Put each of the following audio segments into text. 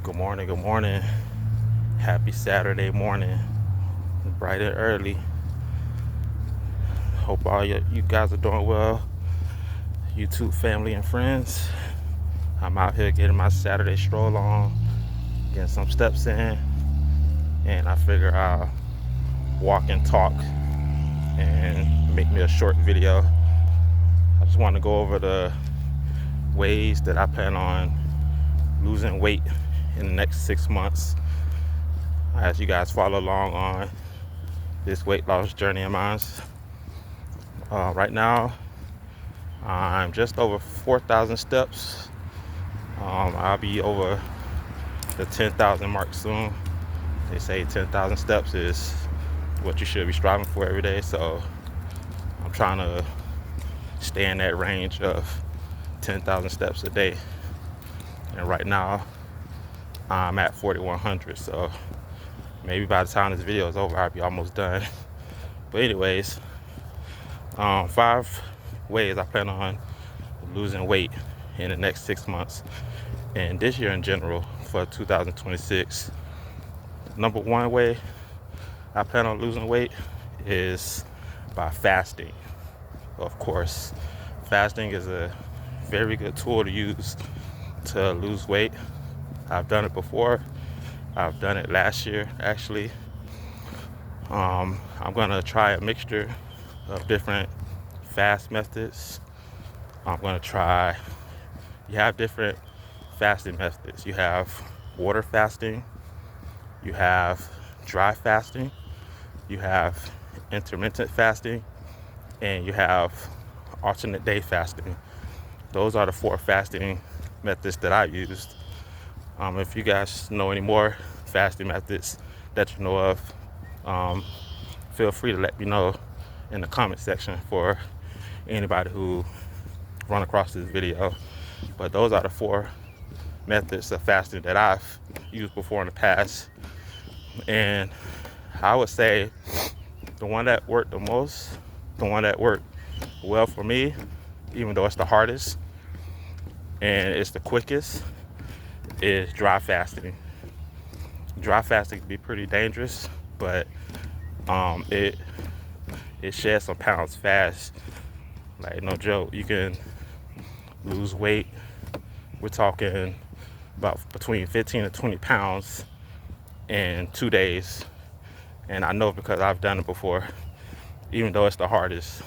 Good morning, good morning. Happy Saturday morning. Bright and early. Hope all you guys are doing well. YouTube family and friends. I'm out here getting my Saturday stroll on, getting some steps in, and I figure I'll walk and talk and make me a short video. I just want to go over the ways that I plan on losing weight in the next 6 months as you guys follow along on this weight loss journey of mine. Right now, I'm just over 4,000 steps. I'll be over the 10,000 mark soon. They say 10,000 steps is what you should be striving for every day. So I'm trying to stay in that range of 10,000 steps a day. And right now, I'm at 4,100. So maybe by the time this video is over, I'll be almost done. But anyways, 5 ways I plan on losing weight in the next 6 months and this year in general for 2026. Number one way I plan on losing weight is by fasting. Of course, fasting is a very good tool to use to lose weight. I've done it before. I've done it last year actually. I'm gonna try a mixture of different fast methods. You have different fasting methods. You have water fasting, you have dry fasting, you have intermittent fasting, and you have alternate day fasting. Those are the 4 fasting methods that I used. If you guys know any more fasting methods that you know of, feel free to let me know in the comment section for anybody who run across this video. But those are the 4 methods of fasting that I've used before in the past. And I would say the one that worked the most, the one that worked well for me, even though it's the hardest and it's the quickest, is dry fasting. Dry fasting can be pretty dangerous, but it sheds some pounds fast. Like, no joke, you can lose weight. We're talking about between 15 to 20 pounds in 2 days. And I know because I've done it before, even though it's the hardest.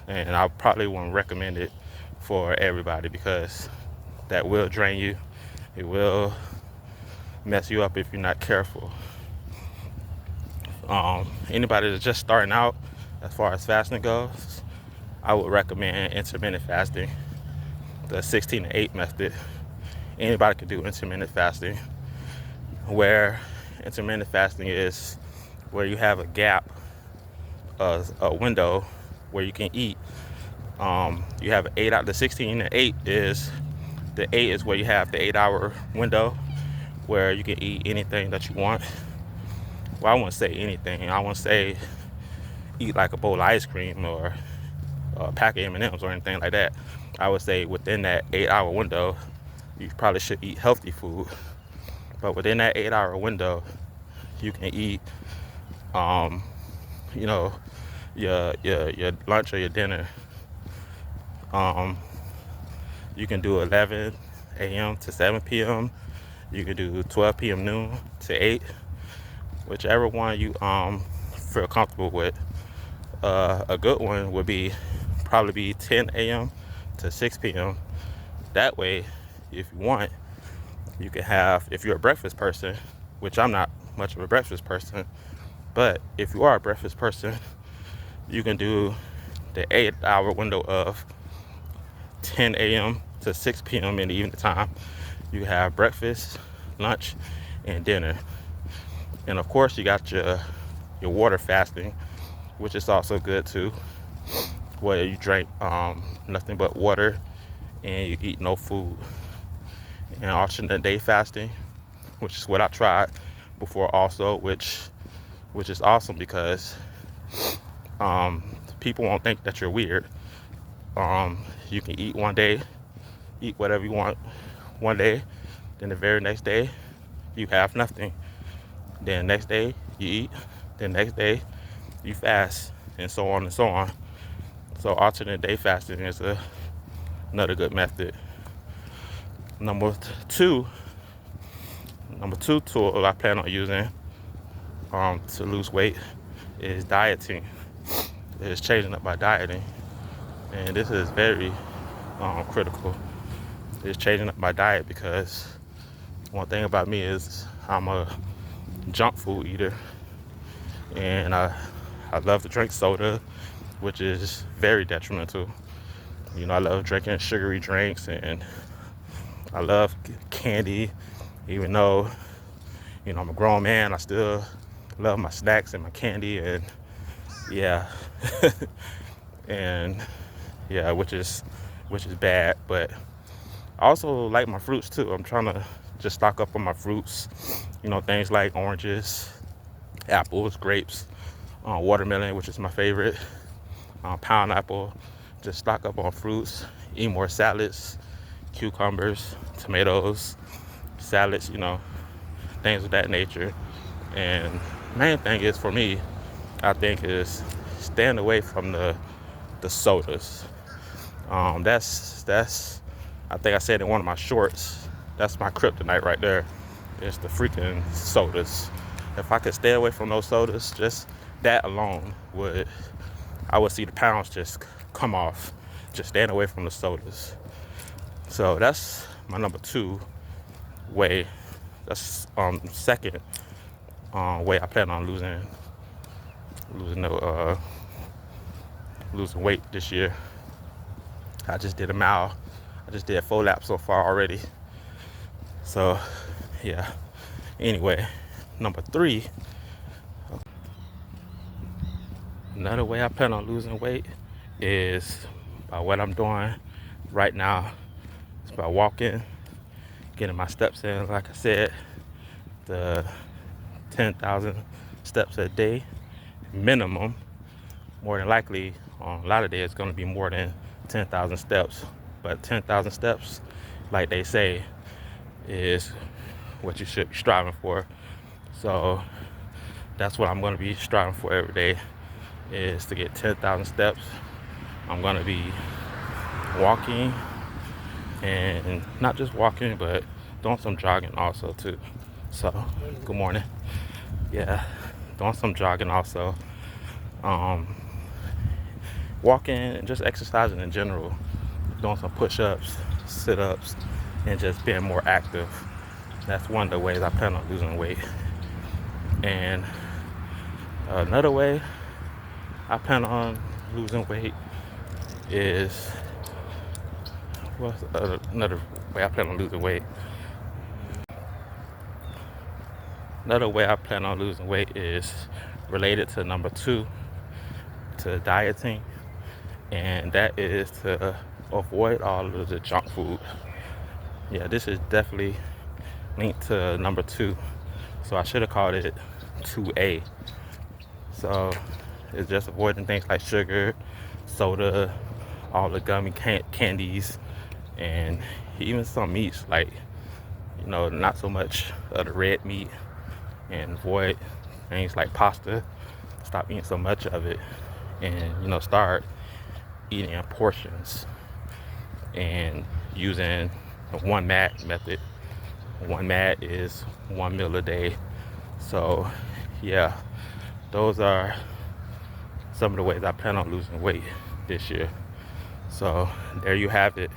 And I probably wouldn't recommend it for everybody because that will drain you. It will mess you up if you're not careful. Anybody that's just starting out as far as fasting goes, I would recommend intermittent fasting, the 16-8 method. Anybody can do intermittent fasting, where intermittent fasting is where you have a gap, a window where you can eat. You have 8 out. The 16-8 is the 8 is where you have the 8-hour window where you can eat anything that you want. Well, I wouldn't say anything. I wouldn't say eat like a bowl of ice cream or a pack of M&Ms or anything like that. I would say within that 8-hour window, you probably should eat healthy food. But within that 8-hour window, you can eat, your lunch or your dinner. You can do 11 a.m. to 7 p.m. You can do 12 p.m. noon to 8, whichever one you feel comfortable with. A good one would probably be 10 a.m. to 6 p.m. That way, if you want, you can have, if you're a breakfast person, which I'm not much of a breakfast person, but if you are a breakfast person, you can do the 8-hour window of 10 a.m. to 6 p.m. in the evening time. You have breakfast, lunch, and dinner. And of course, you got your water fasting, which is also good too, where you drink nothing but water and you eat no food. And alternate day fasting, which is what I tried before also, which is awesome because people won't think that you're weird. You can eat one day, eat whatever you want one day, then the very next day you have nothing. Then next day you eat. Then next day you fast, and so on and so on. So alternate day fasting is another good method. Number two tool I plan on using to lose weight is dieting. Is changing up my dieting, and this is very critical. It's changing up my diet because one thing about me is I'm a junk food eater, and I love to drink soda, which is very detrimental. You know, I love drinking sugary drinks, and I love candy. Even though, you know, I'm a grown man, I still love my snacks and my candy, and yeah, and yeah, which is bad. But I also like my fruits too. I'm trying to just stock up on my fruits. You know, things like oranges, apples, grapes, watermelon, which is my favorite, pineapple. Just stock up on fruits, eat more salads, cucumbers, tomatoes, salads, you know, things of that nature. And main thing is for me, I think, is staying away from the sodas. That's I think I said in one of my shorts, that's my kryptonite right there. It's the freaking sodas. If I could stay away from those sodas, just that alone I would see the pounds just come off, just staying away from the sodas. So that's my number two way. That's second way I plan on losing weight this year. I just did a mile. I just did 4 laps so far already. So yeah. Anyway, number three. Another way I plan on losing weight is by what I'm doing right now. It's by walking, getting my steps in. Like I said, the 10,000 steps a day minimum. More than likely, on a lot of days, it's going to be more than 10,000 steps. But 10,000 steps, like they say, is what you should be striving for. So that's what I'm going to be striving for every day, is to get 10,000 steps. I'm going to be walking, and not just walking, but doing some jogging also too. So good morning. Yeah, doing some jogging also. Walking and just exercising in general, doing some push-ups, sit-ups, and just being more active. That's one of the ways I plan on losing weight. And another way I plan on losing weight is, what's another way I plan on losing weight? Another way I plan on losing weight is related to number two, to dieting, and that is to avoid all of the junk food. Yeah, this is definitely linked to number two, so I should have called it 2A. So it's just avoiding things like sugar, soda, all the gummy candies, and even some meats, like, you know, not so much of the red meat, and avoid things like pasta. Stop eating so much of it, and, you know, start eating in portions and using the 1 MAD method. 1 MAD is 1 meal a day. So yeah, those are some of the ways I plan on losing weight this year. So there you have it.